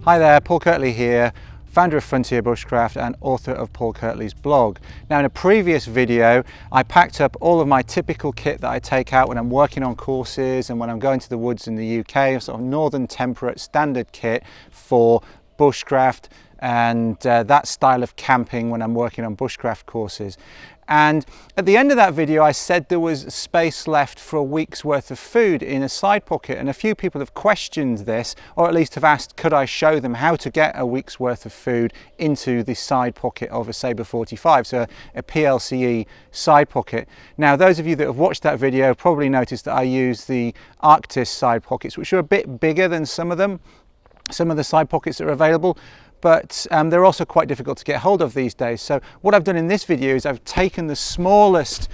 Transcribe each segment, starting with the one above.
Hi there, Paul Kirtley here, founder of Frontier Bushcraft and author of Paul Kirtley's blog. Now, in a previous video I packed up all of my typical kit that I take out when I'm working on courses and when I'm going to the woods in the UK, sort of northern temperate standard kit for bushcraft and that style of camping when I'm working on bushcraft courses. And at the end of that video I said there was space left for a week's worth of food in a side pocket, and a few people have questioned this, or at least have asked could I show them how to get a week's worth of food into the side pocket of a Sabre 45, so a PLCE side pocket. Now, those of you that have watched that video have probably noticed that I use the Arctis side pockets, which are a bit bigger than some of the side pockets that are available, but they're also quite difficult to get hold of these days. So what I've done in this video is I've taken the smallest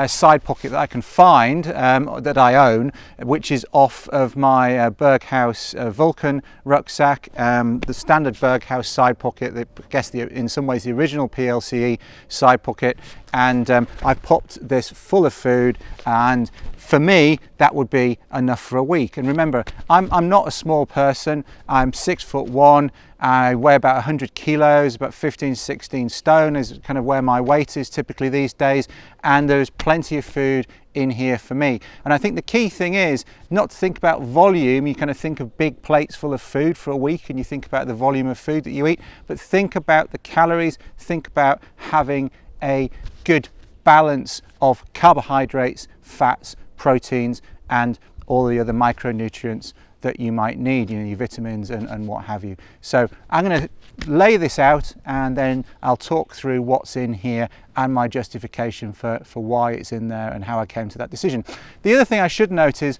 side pocket that I can find, that I own, which is off of my Berghaus Vulcan rucksack, the standard Berghaus side pocket, I guess in some ways the original PLCE side pocket, and I've popped this full of food, and for me that would be enough for a week. And remember, I'm not a small person, I'm 6'1", I weigh about 100 kilos, about 15-16 stone is kind of where my weight is typically these days, and there's plenty of food in here for me. And I think the key thing is not to think about volume. You kind of think of big plates full of food for a week and you think about the volume of food that you eat, but think about the calories, think about having a good balance of carbohydrates, fats, proteins and all the other micronutrients that you might need, you know, your vitamins and what have you. So I'm going to lay this out and then I'll talk through what's in here and my justification for why it's in there and how I came to that decision. The other thing I should note is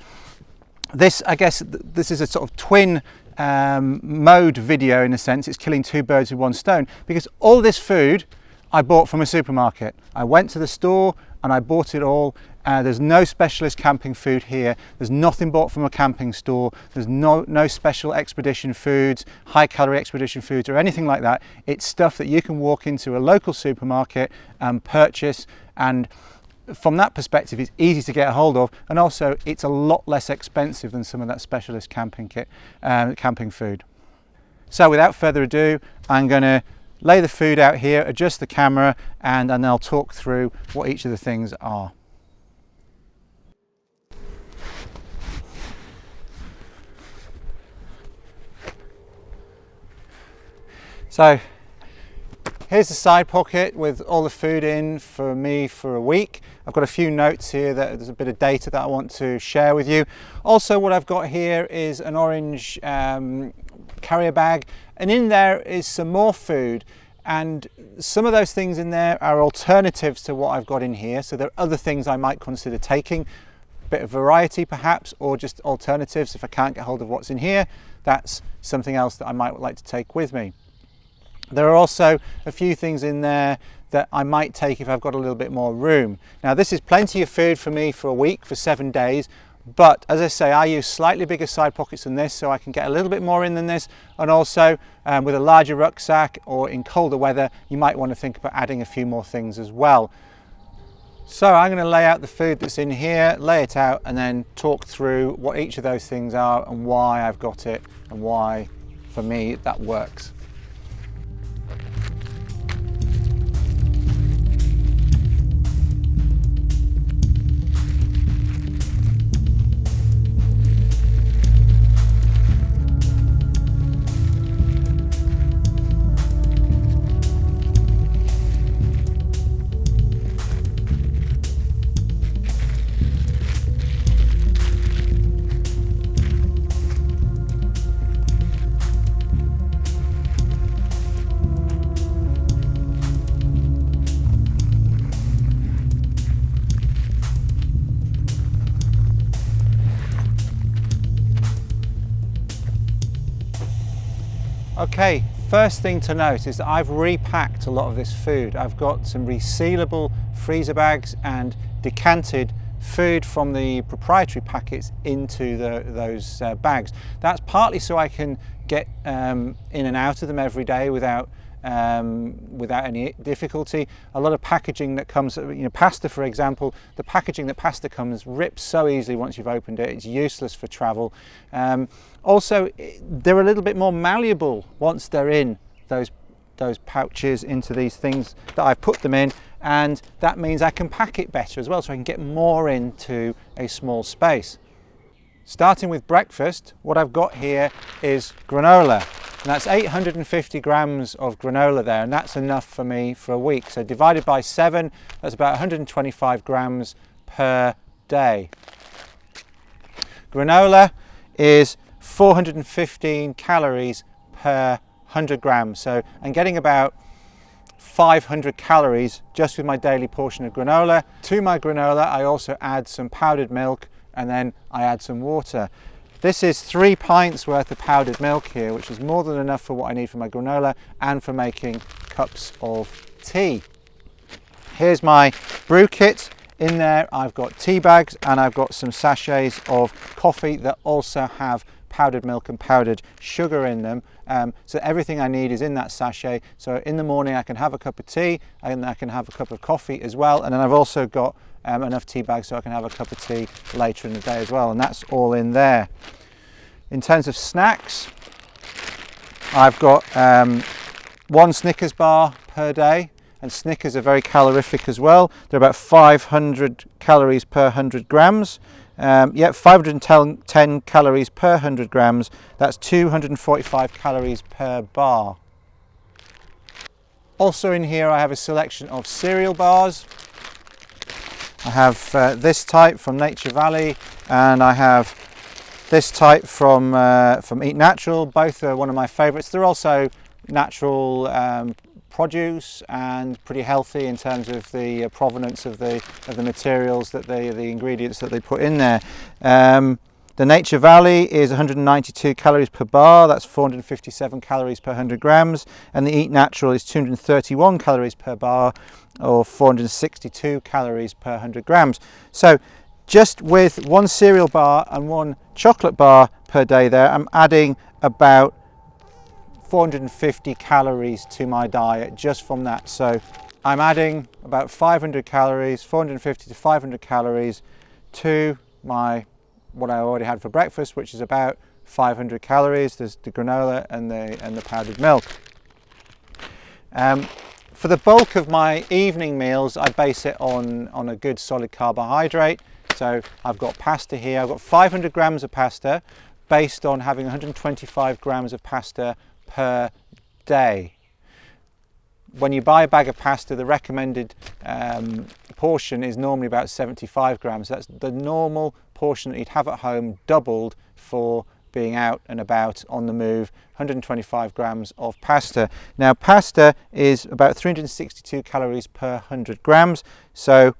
this, I guess this is a sort of twin mode video in a sense. It's killing two birds with one stone, because all this food I bought from a supermarket. I went to the store and I bought it all. There's no specialist camping food here. There's nothing bought from a camping store. There's no special expedition foods, high calorie expedition foods or anything like that. It's stuff that you can walk into a local supermarket and purchase, and from that perspective it's easy to get a hold of, and also it's a lot less expensive than some of that specialist camping kit, camping food. So without further ado, I'm going to lay the food out here, adjust the camera, and then I'll talk through what each of the things are. So here's the side pocket with all the food in for me for a week. I've got a few notes here, that there's a bit of data that I want to share with you. Also, what I've got here is an orange carrier bag, and in there is some more food, and some of those things in there are alternatives to what I've got in here. So there are other things I might consider taking, a bit of variety perhaps, or just alternatives. If I can't get hold of what's in here, that's something else that I might like to take with me. There are also a few things in there that I might take if I've got a little bit more room. Now, this is plenty of food for me for a week, for 7 days, but as I say, I use slightly bigger side pockets than this, so I can get a little bit more in than this, and also with a larger rucksack or in colder weather you might want to think about adding a few more things as well. So I'm going to lay out the food that's in here, lay it out, and then talk through what each of those things are and why I've got it and why for me that works. Okay, first thing to note is that I've repacked a lot of this food. I've got some resealable freezer bags and decanted food from the proprietary packets into those bags. That's partly so I can get in and out of them every day without without any difficulty. A lot of packaging that comes, pasta for example, the packaging that pasta comes rips so easily once you've opened it. It's useless for travel. Also, they're a little bit more malleable once they're in those pouches into these things that I've put them in, and that means I can pack it better as well, so I can get more into a small space. Starting with breakfast, what I've got here is granola, and that's 850 grams of granola there, and that's enough for me for a week. So divided by 7, that's about 125 grams per day. Granola is 415 calories per 100 grams, so I'm getting about 500 calories just with my daily portion of granola. To my granola I also add some powdered milk, and then I add some water. This is 3 pints worth of powdered milk here, which is more than enough for what I need for my granola and for making cups of tea. Here's my brew kit. In there I've got tea bags, and I've got some sachets of coffee that also have powdered milk and powdered sugar in them. So everything I need is in that sachet. So in the morning I can have a cup of tea, and I can have a cup of coffee as well. And then I've also got enough tea bags so I can have a cup of tea later in the day as well. And that's all in there. In terms of snacks, I've got 1 Snickers bar per day. And Snickers are very calorific as well. They're about 500 calories per 100 grams. 510 calories per 100 grams. That's 245 calories per bar. Also in here I have a selection of cereal bars. I have this type from Nature Valley, and I have this type from Eat Natural. Both are one of my favourites. They're also natural produce and pretty healthy in terms of the provenance of the materials that the ingredients that they put in there. The Nature Valley is 192 calories per bar, that's 457 calories per 100 grams, and the Eat Natural is 231 calories per bar, or 462 calories per 100 grams. So just with 1 cereal bar and 1 chocolate bar per day there, I'm adding about 450 calories to my diet just from that. So I'm adding about 500 calories, 450 to 500 calories to what I already had for breakfast, which is about 500 calories. There's the granola and the powdered milk. For the bulk of my evening meals, I base it on a good solid carbohydrate. So I've got pasta here. I've got 500 grams of pasta, based on having 125 grams of pasta per day. When you buy a bag of pasta, the recommended portion is normally about 75 grams. That's the normal portion that you'd have at home, doubled for being out and about on the move. 125 grams of pasta. Now pasta is about 362 calories per 100 grams. So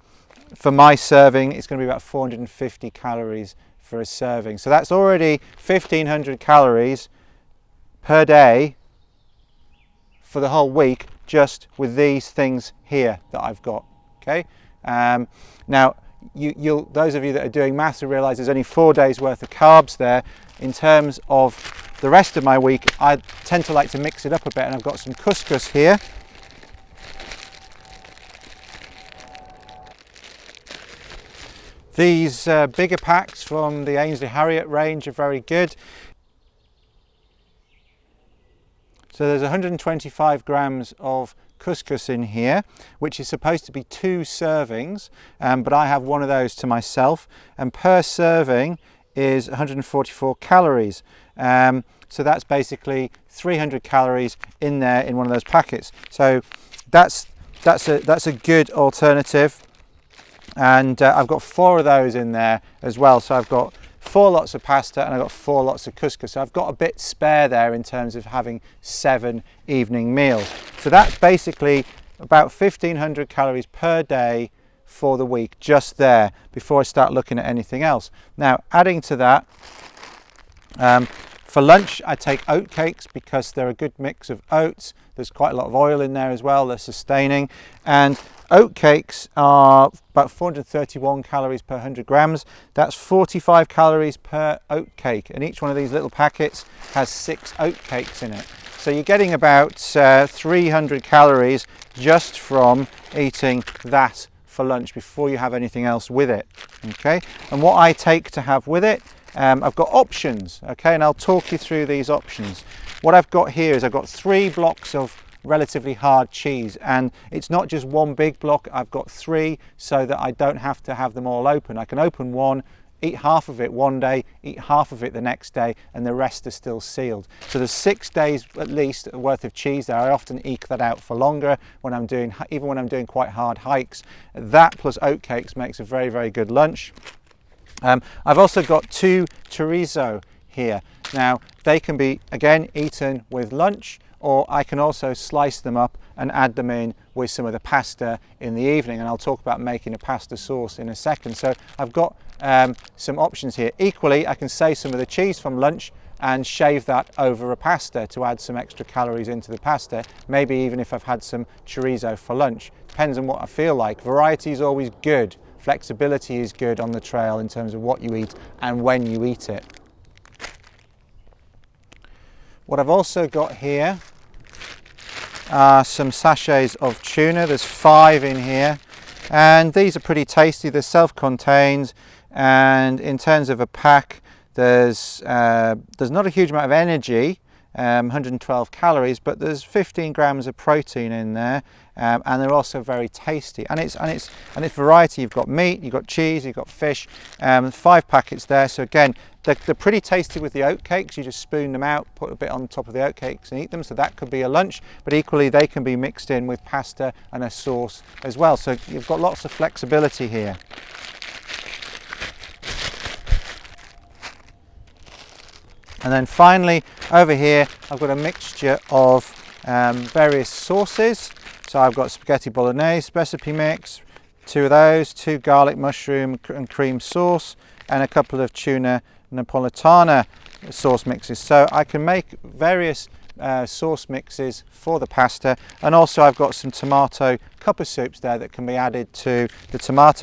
for my serving, it's going to be about 450 calories for a serving. So that's already 1,500 calories per day for the whole week, just with these things here that I've got. Okay. Now those of you that are doing maths will realise there's only 4 days worth of carbs there. In terms of the rest of my week, I tend to like to mix it up a bit, and I've got some couscous here. These bigger packs from the Ainsley Harriott range are very good. So there's 125 grams of couscous in here, which is supposed to be 2 servings, but I have one of those to myself, and per serving is 144 calories. So that's basically 300 calories in there in one of those packets. So that's a good alternative, and I've got 4 of those in there as well. So I've got 4 lots of pasta and I've got 4 lots of couscous. So I've got a bit spare there in terms of having 7 evening meals. So that's basically about 1,500 calories per day for the week, just there, before I start looking at anything else. Now, adding to that, for lunch I take oat cakes because they're a good mix of oats. There's quite a lot of oil in there as well, they're sustaining. And oat cakes are about 431 calories per 100 grams. That's 45 calories per oat cake, and each one of these little packets has 6 oat cakes in it. So you're getting about 300 calories just from eating that for lunch before you have anything else with it. Okay, and what I take to have with it, I've got options, okay, and I'll talk you through these options. What I've got here is I've got 3 blocks of relatively hard cheese, and it's not just one big block, I've got 3 so that I don't have to have them all open. I can open one, eat half of it one day, eat half of it the next day, and the rest are still sealed. So there's 6 days at least worth of cheese there. I often eke that out for longer when I'm doing, even when I'm doing quite hard hikes. That plus oat cakes makes a very, very good lunch. I've also got 2 chorizo here. Now they can be again eaten with lunch, or I can also slice them up and add them in with some of the pasta in the evening, and I'll talk about making a pasta sauce in a second. So I've got some options here. Equally, I can save some of the cheese from lunch and shave that over a pasta to add some extra calories into the pasta, maybe even if I've had some chorizo for lunch. Depends on what I feel like. Variety is always good. Flexibility is good on the trail in terms of what you eat and when you eat it. What I've also got here are some sachets of tuna. There's 5 in here, and these are pretty tasty. They're self-contained, and in terms of a pack, there's not a huge amount of energy, 112 calories, but there's 15 grams of protein in there, and they're also very tasty. And it's variety. You've got meat, you've got cheese, you've got fish. 5 packets there. So again, they're pretty tasty with the oat cakes. You just spoon them out, put a bit on top of the oat cakes and eat them. So that could be a lunch, but equally they can be mixed in with pasta and a sauce as well. So you've got lots of flexibility here. And then finally over here I've got a mixture of various sauces. So I've got spaghetti bolognese recipe mix, 2 of those, 2 garlic mushroom and cream sauce, and a couple of tuna napolitana sauce mixes. So I can make various sauce mixes for the pasta, and also I've got some tomato cuppa soups there that can be added to the 4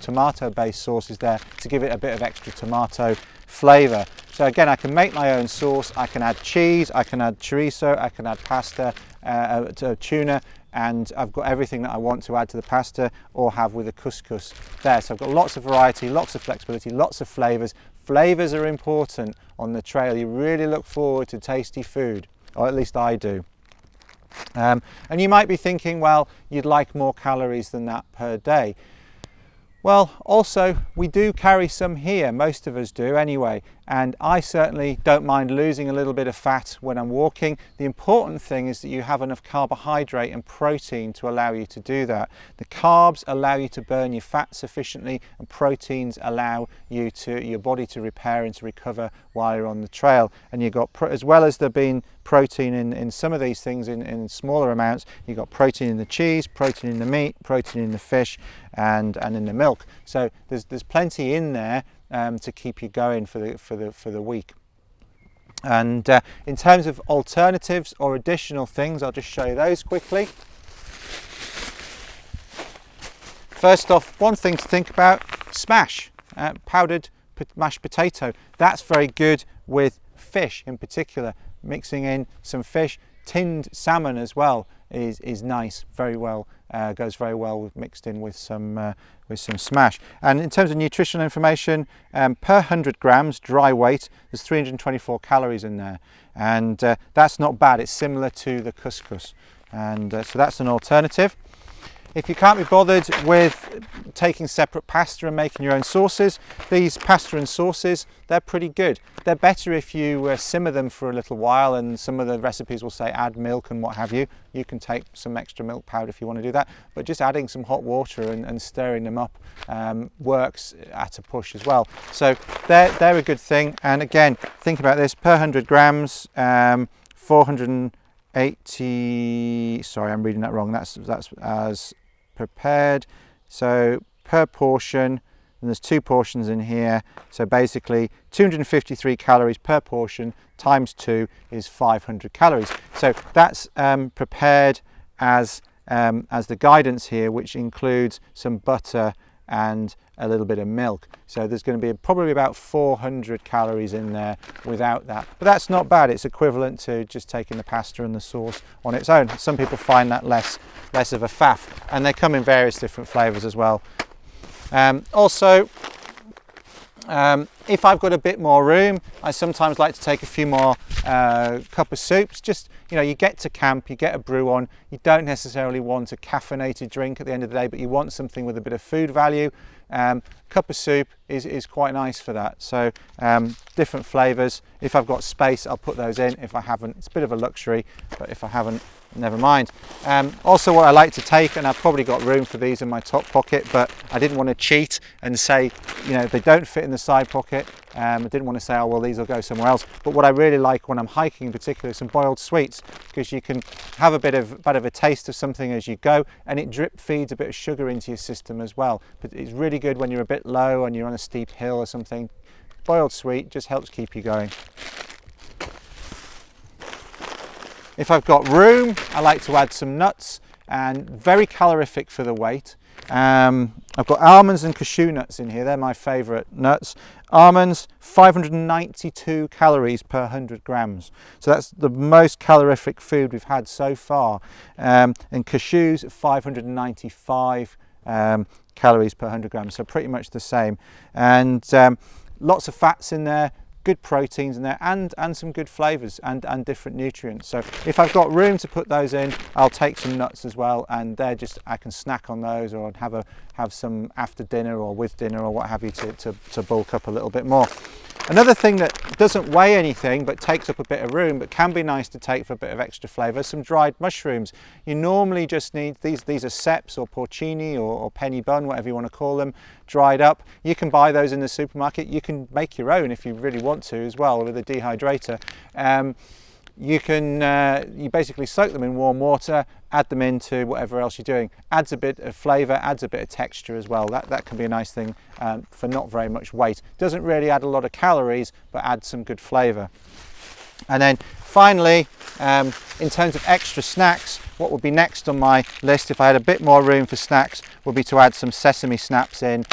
tomato based sauces there to give it a bit of extra tomato flavour. So again, I can make my own sauce. I can add cheese, I can add chorizo, I can add pasta, tuna, and I've got everything that I want to add to the pasta or have with a couscous there. So I've got lots of variety, lots of flexibility, lots of flavours. Flavours are important on the trail. You really look forward to tasty food, or at least I do. And you might be thinking, well, you'd like more calories than that per day. Well, also we do carry some here, most of us do anyway, and I certainly don't mind losing a little bit of fat when I'm walking. The important thing is that you have enough carbohydrate and protein to allow you to do that. The carbs allow you to burn your fat sufficiently, and proteins allow you your body to repair and to recover while you're on the trail. And you've got, as well as there being protein in some of these things in smaller amounts, you've got protein in the cheese, protein in the meat, protein in the fish, and in the milk. So there's plenty in there to keep you going for the week. And in terms of alternatives or additional things, I'll just show you those quickly. First off, one thing to think about: smash, powdered mashed potato. That's very good with fish in particular. Mixing in some fish, tinned salmon as well is nice. Very well, goes very well mixed in with some smash. And in terms of nutritional information, per 100 grams dry weight, there's 324 calories in there, and that's not bad. It's similar to the couscous, and so that's an alternative. If you can't be bothered with taking separate pasta and making your own sauces, these pasta and sauces, they're pretty good. They're better if you simmer them for a little while, and some of the recipes will say add milk and what have you. You can take some extra milk powder if you want to do that, but just adding some hot water and stirring them up works at a push as well. So they're a good thing. And again, think about this: per 100 grams, 480, sorry, I'm reading that wrong. That's as prepared. So per portion, and there's 2 portions in here, so basically 253 calories per portion times 2 is 500 calories. So that's prepared as the guidance here, which includes some butter and a little bit of milk. So there's going to be probably about 400 calories in there without that. But that's not bad. It's equivalent to just taking the pasta and the sauce on its own. Some people find that less of a faff, and they come in various different flavors as well. Also, if I've got a bit more room, I sometimes like to take a few more cup of soups. Just, you know, you get to camp, you get a brew on, you don't necessarily want a caffeinated drink at the end of the day, but you want something with a bit of food value. Cup of soup is quite nice for that. So different flavors. If I've got space, I'll put those in. If I haven't, it's a bit of a luxury, but if I haven't, never mind. Also, what I like to take, and I've probably got room for these in my top pocket, but I didn't want to cheat and say, you know, they don't fit in the side pocket. I didn't want to say, oh well, these will go somewhere else. But what I really like when I'm hiking in particular is some boiled sweets, because you can have a bit of a taste of something as you go, and it drip feeds a bit of sugar into your system as well. But it's really good when you're a bit low and you're on a steep hill or something. Boiled sweet just helps keep you going. If I've got room, I like to add some nuts, and very calorific for the weight. I've got almonds and cashew nuts in here. They're my favourite nuts. Almonds, 592 calories per 100 grams. So that's the most calorific food we've had so far. And cashews, 595 calories per 100 grams. So pretty much the same. And lots of fats in there, good proteins in there, and some good flavors and different nutrients. So if I've got room to put those in, I'll take some nuts as well, and they're just, I can snack on those, or have some after dinner or with dinner or what have you, to bulk up a little bit more. Another thing that doesn't weigh anything but takes up a bit of room, but can be nice to take for a bit of extra flavor, some dried mushrooms. You normally just need these are ceps or porcini or penny bun, whatever you want to call them, dried up. You can buy those in the supermarket. You can make your own if you really want to as well with a dehydrator. You basically soak them in warm water, add them into whatever else you're doing. Adds a bit of flavour, adds a bit of texture as well. That can be a nice thing for not very much weight. Doesn't really add a lot of calories, but adds some good flavour. And then finally, in terms of extra snacks, what would be next on my list, if I had a bit more room for snacks, would be to add some Sesame Snaps in.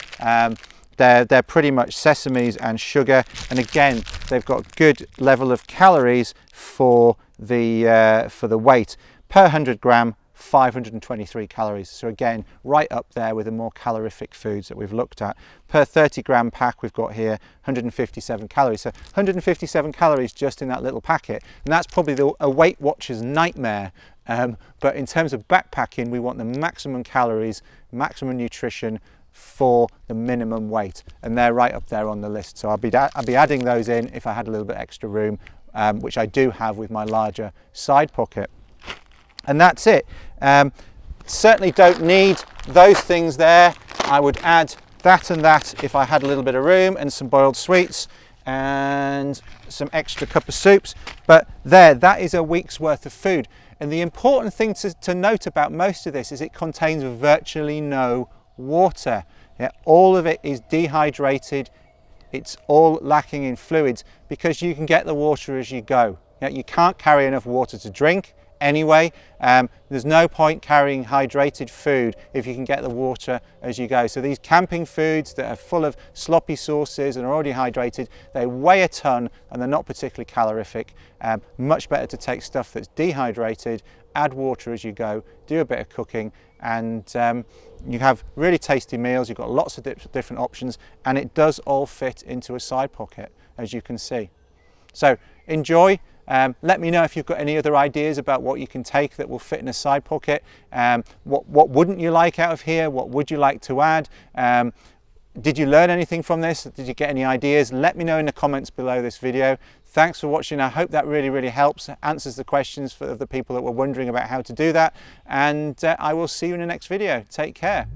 They're pretty much sesames and sugar, and again, they've got good level of calories for the weight. Per 100 gram, 523 calories. So again, right up there with the more calorific foods that we've looked at. Per 30 gram pack, we've got here 157 calories. So 157 calories just in that little packet, and that's probably a Weight Watcher's nightmare. But in terms of backpacking, we want the maximum calories, maximum nutrition for the minimum weight, and they're right up there on the list. So I'll be adding those in if I had a little bit extra room, which I do have with my larger side pocket. And that's it. Certainly don't need those things there. I would add that and that if I had a little bit of room, and some boiled sweets and some extra cup of soups. But that is a week's worth of food. And the important thing to note about most of this is it contains virtually no water. Yeah, all of it is dehydrated. It's all lacking in fluids, because you can get the water as you go. Yeah, you can't carry enough water to drink anyway. There's no point carrying hydrated food if you can get the water as you go. So these camping foods that are full of sloppy sauces and are already hydrated, they weigh a ton and they're not particularly calorific. Much better to take stuff that's dehydrated, add water as you go, do a bit of cooking, and you have really tasty meals. You've got lots of different options, and it does all fit into a side pocket, as you can see. So enjoy. Let me know if you've got any other ideas about what you can take that will fit in a side pocket. What wouldn't you like out of here? What would you like to add? Did you learn anything from this? Did you get any ideas? Let me know in the comments below this video. Thanks for watching. I hope that really helps, answers the questions for the people that were wondering about how to do that. And I will see you in the next video. Take care.